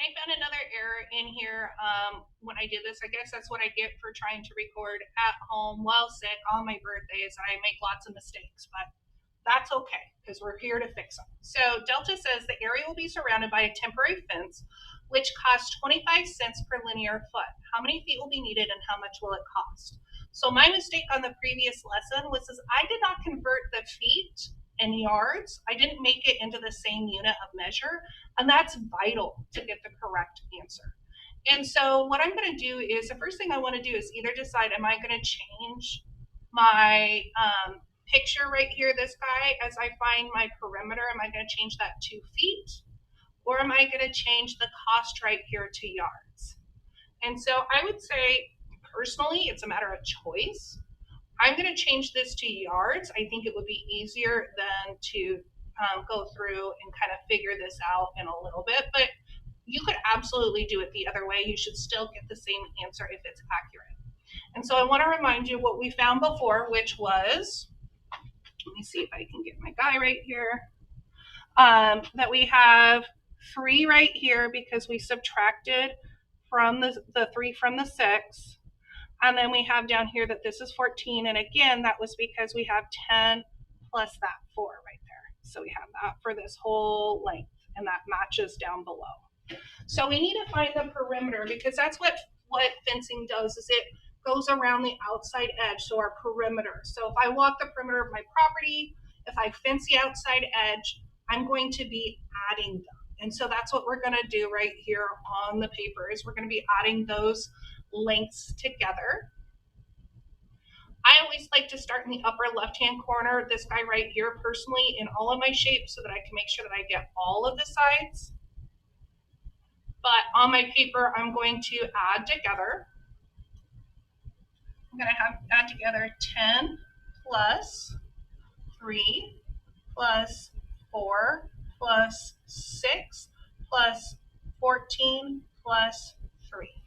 I found another error in here when I did this. I guess that's what I get for trying to record at home while sick on my birthdays. I make lots of mistakes, but that's okay because we're here to fix them. So Delta says the area will be surrounded by a temporary fence, which costs 25 cents per linear foot. How many feet will be needed and how much will it cost? So my mistake on the previous lesson was I did not convert the feet and yards. I didn't make it into the same unit of measure, and that's vital to get the correct answer. And so what I'm going to do is the first thing I want to do is either decide, am I going to change my picture right here, this guy, as I find my perimeter, am I going to change that to feet? Or am I going to change the cost right here to yards? And so I would say, personally, it's a matter of choice. I'm going to change this to yards. I think it would be easier than to go through and kind of figure this out in a little bit. But you could absolutely do it the other way. You should still get the same answer if it's accurate. And so I want to remind you what we found before, which was, let me see if I can get my guy right here, that we have 3 right here because we subtracted from the 3 from the 6. And then we have down here that this is 14. And again, that was because we have 10 plus that 4 right there. So we have that for this whole length, and that matches down below. So we need to find the perimeter because that's what fencing does, is it goes around the outside edge, so our perimeter. So if I walk the perimeter of my property, if I fence the outside edge, I'm going to be adding them. And so that's what we're going to do right here on the paper, is we're going to be adding those lengths together. I always like to start in the upper left-hand corner, this guy right here, personally, in all of my shapes so that I can make sure that I get all of the sides. But on my paper, I'm going to add together. I'm going to add together 10 plus 3 plus 4 plus 6 plus 14 plus 3.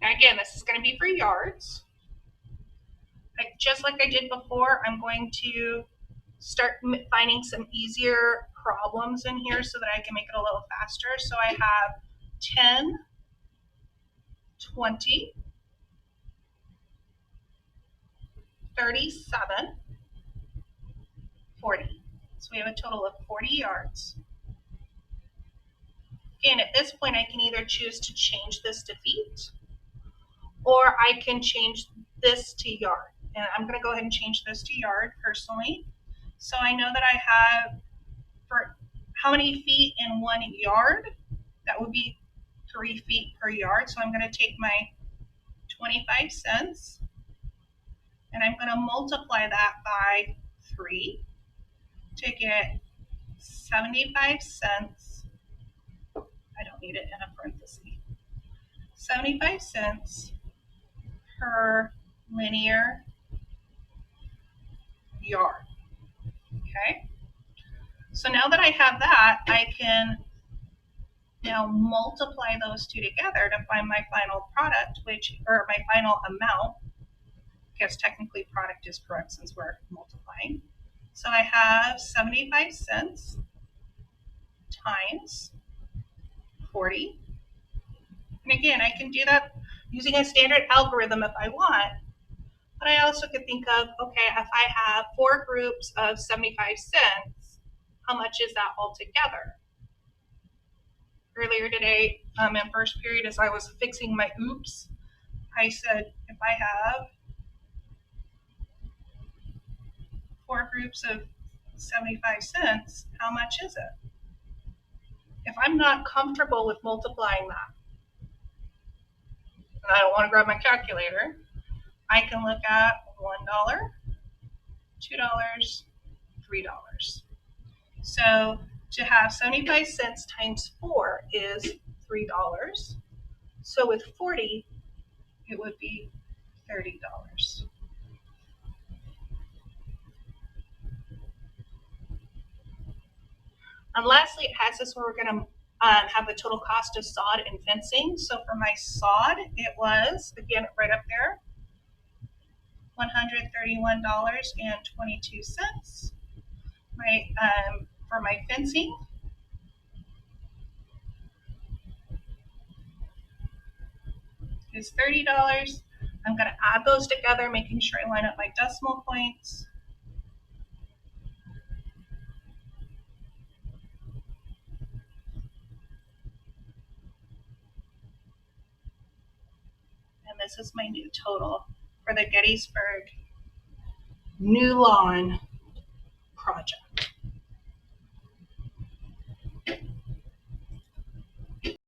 Now again, this is going to be for yards. Just like I did before, I'm going to start finding some easier problems in here so that I can make it a little faster. So I have 10, 20, 37, 40. So we have a total of 40 yards. Again, at this point, I can either choose to change this to feet, or I can change this to yard. And I'm going to go ahead and change this to yard personally. So I know that I have, for how many feet in 1 yard, that would be 3 feet per yard. So I'm going to take my 25 cents and I'm going to multiply that by 3 to get 75 cents. I don't need it in a parenthesis. 75 cents per linear yard. Okay. So now that I have that, I can now multiply those two together to find my final product, or my final amount. I guess technically product is correct since we're multiplying. So I have 75 cents times 40. And again, I can do that using a standard algorithm if I want. But I also could think of, okay, if I have 4 groups of 75 cents, how much is that altogether? Earlier today, in first period, as I was fixing my oops, I said, if I have 4 groups of 75 cents, how much is it? If I'm not comfortable with multiplying that, and I don't want to grab my calculator, I can look at $1, $2, $3. So to have 75 cents times 4 is $3. So with 40, it would be $30. And lastly, it has this where we're going to have the total cost of sod and fencing. So for my sod, it was, again, right up there, $131.22. For my fencing, is $30. I'm going to add those together, making sure I line up my decimal points. And this is my new total for the Gettysburg New Lawn project.